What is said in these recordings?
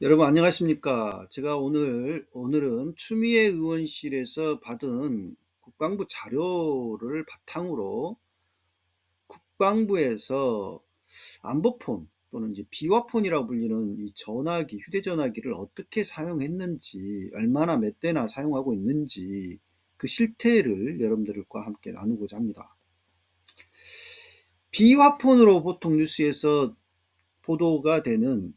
여러분 안녕하십니까? 제가 오늘은 추미애 의원실에서 받은 국방부 자료를 바탕으로 국방부에서 안보폰 또는 이제 비화폰이라고 불리는 이 전화기, 휴대전화기를 어떻게 사용했는지, 얼마나 몇 대나 사용하고 있는지 그 실태를 여러분들과 함께 나누고자 합니다. 비화폰으로 보통 뉴스에서 보도가 되는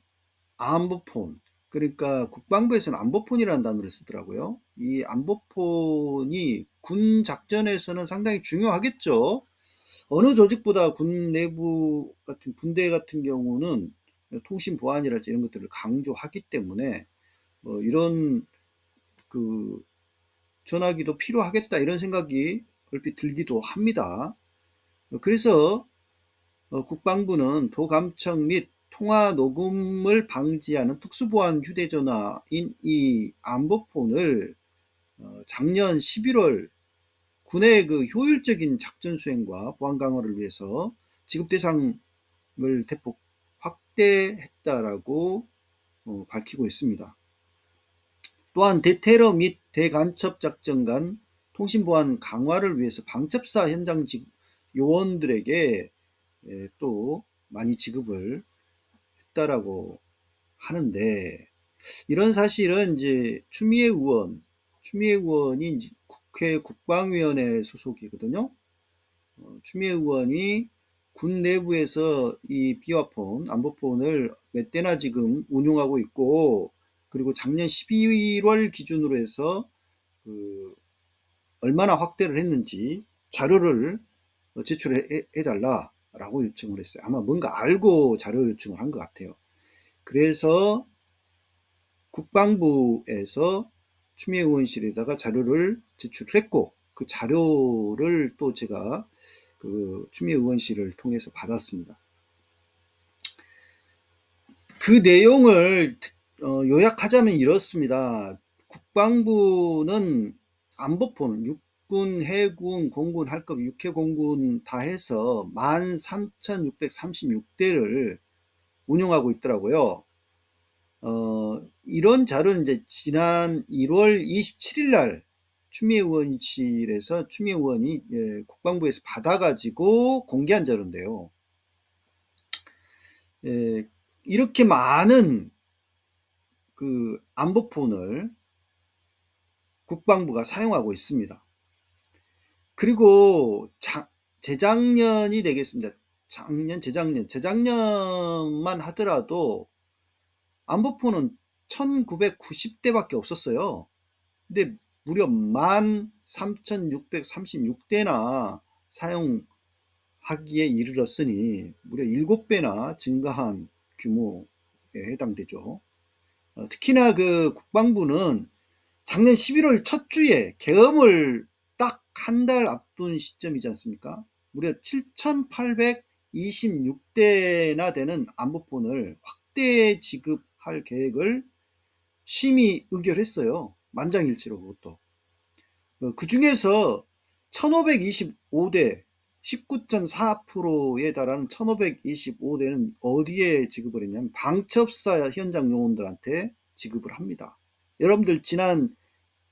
안보폰, 그러니까 국방부에서는 안보폰이라는 단어를 쓰더라고요. 이 안보폰이 군 작전에서는 상당히 중요하겠죠. 어느 조직보다 군 내부 같은 군대 같은 경우는 통신 보안이랄지 이런 것들을 강조하기 때문에 이런 그 전화기도 필요하겠다 이런 생각이 얼핏 들기도 합니다. 그래서 국방부는 도감청 및 통화 녹음을 방지하는 특수보안 휴대전화인 이 안보폰을 작년 11월 군의 그 효율적인 작전 수행과 보안 강화를 위해서 지급 대상을 대폭 확대했다라고 밝히고 있습니다. 또한 대테러 및 대간첩 작전 간 통신보안 강화를 위해서 방첩사 현장 요원들에게 또 많이 지급을 했다라고 하는데, 이런 사실은 이제 추미애 의원이 이제 국회 국방위원회 소속이거든요. 추미애 의원이 군 내부에서 이 비화폰, 안보폰을 몇 대나 지금 운용하고 있고, 그리고 작년 12월 기준으로 해서 그 얼마나 확대를 했는지 자료를 제출해 달라라고 요청을 했어요. 아마 뭔가 알고 자료 요청을 한 것 같아요. 그래서 국방부에서 추미애 의원실에다가 자료를 제출했고, 그 자료를 또 제가 그 추미애 의원실을 통해서 받았습니다. 그 내용을 요약하자면 이렇습니다. 국방부는 안보폰, 육군, 해군, 공군, 할급, 육해공군 다 해서 13,636대를 운영하고 있더라고요. 이런 자료는 이제 지난 1월 27일 날 추미애 의원실에서 추미애 의원이 국방부에서 받아가지고 공개한 자료인데요. 이렇게 많은 그 안보폰을 국방부가 사용하고 있습니다. 그리고 재작년이 되겠습니다. 재작년만 하더라도 안보폰은 1990대밖에 없었어요. 근데 무려 13,636대나 사용하기에 이르렀으니 무려 7배나 증가한 규모에 해당되죠. 특히나 그 국방부는 작년 11월 첫 주에 계엄을 딱 한 달 앞둔 시점이지 않습니까? 무려 7,826대나 되는 안보폰을 확대 지급할 계획을 심의 의결했어요. 만장일치로 그것도. 그 중에서 1525대, 19.4%에 달하는 1525대는 어디에 지급을 했냐면 방첩사 현장 요원들한테 지급을 합니다. 여러분들 지난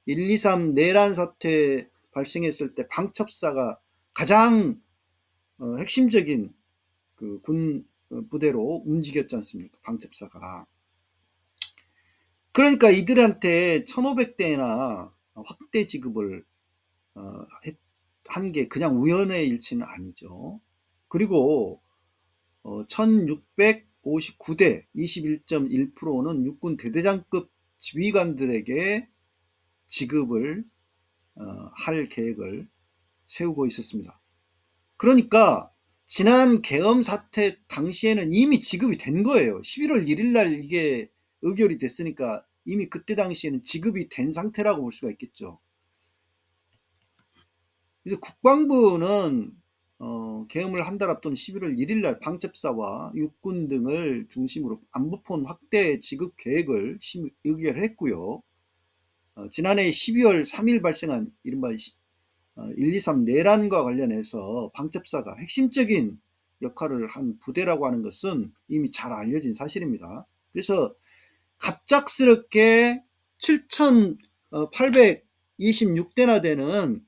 123 내란 사태 발생했을 때 방첩사가 가장 핵심적인 그 군 부대로 움직였지 않습니까? 방첩사가. 그러니까 이들한테 1500대나 확대 지급을 한 게 그냥 우연의 일치는 아니죠. 그리고 1659대 21.1%는 육군 대대장급 지휘관들에게 지급을 할 계획을 세우고 있었습니다. 그러니까 지난 계엄 사태 당시에는 이미 지급이 된 거예요. 11월 1일 날 이게 의결이 됐으니까 이미 그때 당시에는 지급이 된 상태라고 볼 수가 있겠죠. 그래서 국방부는 계엄을 한 달 앞둔 11월 1일 날 방첩사와 육군 등을 중심으로 안보폰 확대 지급 계획을 의결했고요. 지난해 12월 3일 발생한 이른바 123 내란과 관련해서 방첩사가 핵심적인 역할을 한 부대라고 하는 것은 이미 잘 알려진 사실입니다. 그래서 갑작스럽게 7,826대나 되는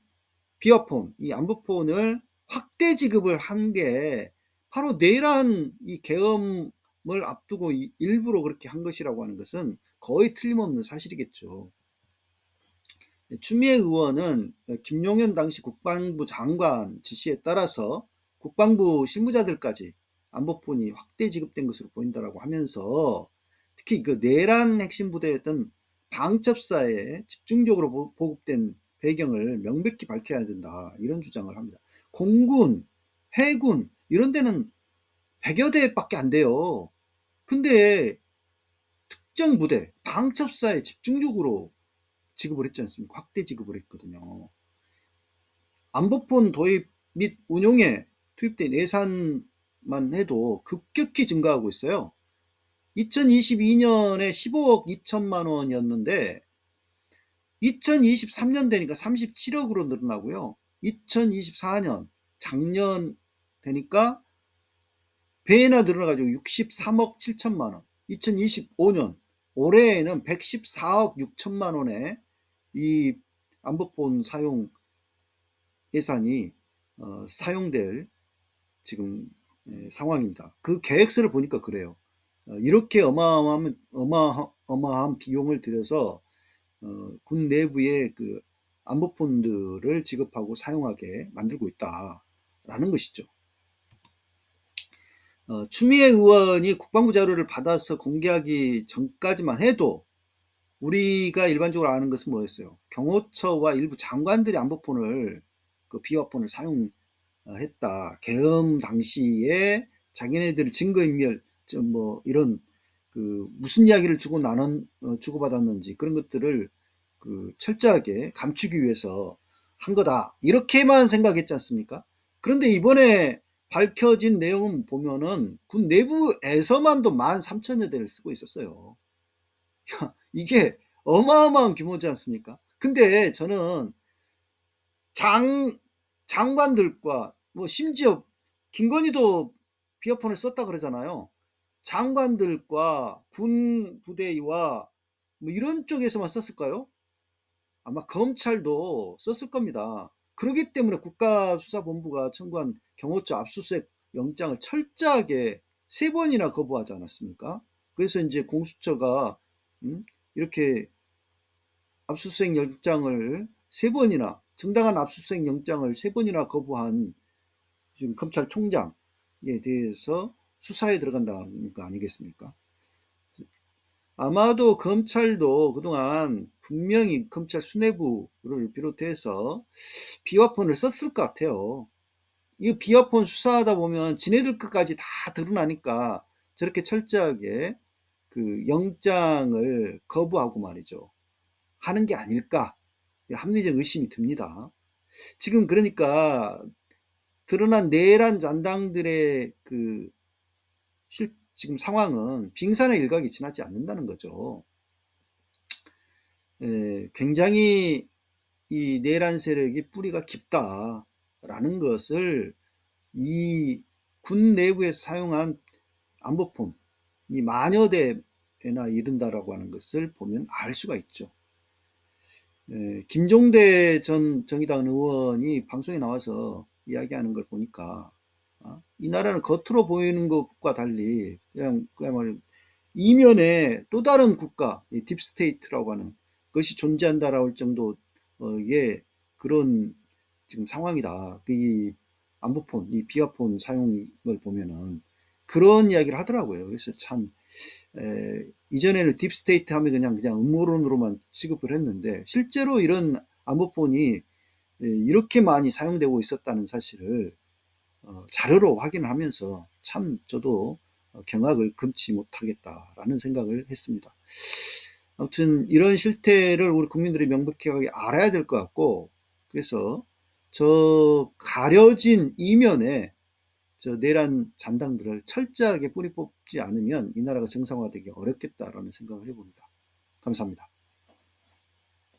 비어폰, 이 안보폰을 확대 지급을 한 게 바로 내란 이 계엄을 앞두고 일부러 그렇게 한 것이라고 하는 것은 거의 틀림없는 사실이겠죠. 추미애 의원은 김용현 당시 국방부 장관 지시에 따라서 국방부 실무자들까지 안보폰이 확대 지급된 것으로 보인다라고 하면서 특히 그 내란 핵심 부대였던 방첩사에 집중적으로 보급된 배경을 명백히 밝혀야 된다, 이런 주장을 합니다. 공군, 해군 이런 데는 100여 대밖에 안 돼요. 근데 특정 부대, 방첩사에 집중적으로 지급을 했지 않습니까? 확대 지급을 했거든요. 안보폰 도입 및 운용에 투입된 예산만 해도 급격히 증가하고 있어요. 2022년에 15억 2천만 원이었는데 2023년 되니까 37억으로 늘어나고요. 2024년 작년 되니까 배나 늘어나가지고 63억 7천만 원. 2025년 올해에는 114억 6천만 원에 이 안보폰 사용 예산이 사용될 지금 상황입니다. 그 계획서를 보니까 그래요. 이렇게 어마어마한 비용을 들여서 군 내부의 그 안보폰들을 지급하고 사용하게 만들고 있다라는 것이죠. 추미애 의원이 국방부 자료를 받아서 공개하기 전까지만 해도 우리가 일반적으로 아는 것은 뭐였어요? 경호처와 일부 장관들이 안보폰을, 그 비화폰을 사용했다. 계엄 당시에 자기네들 증거인멸, 뭐 이런 그 무슨 이야기를 주고받았는지 그런 것들을 그 철저하게 감추기 위해서 한 거다, 이렇게만 생각했지 않습니까? 그런데 이번에 밝혀진 내용은 보면은 군 내부에서만도 13,000여 대를 쓰고 있었어요. 이게 어마어마한 규모지 않습니까? 근데 저는 장관들과 뭐 심지어 김건희도 비어폰을 썼다 그러잖아요. 장관들과 군 부대와 뭐 이런 쪽에서만 썼을까요? 아마 검찰도 썼을 겁니다. 그렇기 때문에 국가수사본부가 청구한 경호처 압수수색 영장을 철저하게 3번이나 거부하지 않았습니까? 그래서 이제 공수처가 이렇게 압수수색 영장을 3번이나, 정당한 압수수색 영장을 3번이나 거부한 지금 검찰총장에 대해서 수사에 들어간다는 거 아니겠습니까? 아마도 검찰도 그동안 분명히 검찰 수뇌부를 비롯해서 비화폰을 썼을 것 같아요. 이 비화폰 수사하다 보면 지네들 것까지 다 드러나니까 저렇게 철저하게 그 영장을 거부하고 말이죠, 하는 게 아닐까, 합리적 의심이 듭니다. 지금 그러니까 드러난 내란 잔당들의 그 지금 상황은 빙산의 일각이 지나지 않는다는 거죠. 굉장히 이 내란 세력이 뿌리가 깊다라는 것을 이 군 내부에서 사용한 안보폰이 만여 대나 이른다라고 하는 것을 보면 알 수가 있죠. 김종대 전 정의당 의원이 방송에 나와서 이야기하는 걸 보니까 이 나라는 겉으로 보이는 것과 달리 그야말로 이면에 또 다른 국가, 딥스테이트라고 하는 것이 존재한다라고 할 정도의 그런 지금 상황이다. 이 안보폰, 이 비화폰 사용을 보면은 그런 이야기를 하더라고요. 그래서 참 이전에는 딥스테이트 하면 그냥 음모론으로만 취급을 했는데 실제로 이런 안보폰이 이렇게 많이 사용되고 있었다는 사실을 자료로 확인을 하면서 참 저도 경악을 금치 못하겠다라는 생각을 했습니다. 아무튼 이런 실태를 우리 국민들이 명백하게 알아야 될 것 같고, 그래서 저 가려진 이면에 저 내란 잔당들을 철저하게 뿌리 뽑지 않으면 이 나라가 정상화되기 어렵겠다라는 생각을 해봅니다. 감사합니다.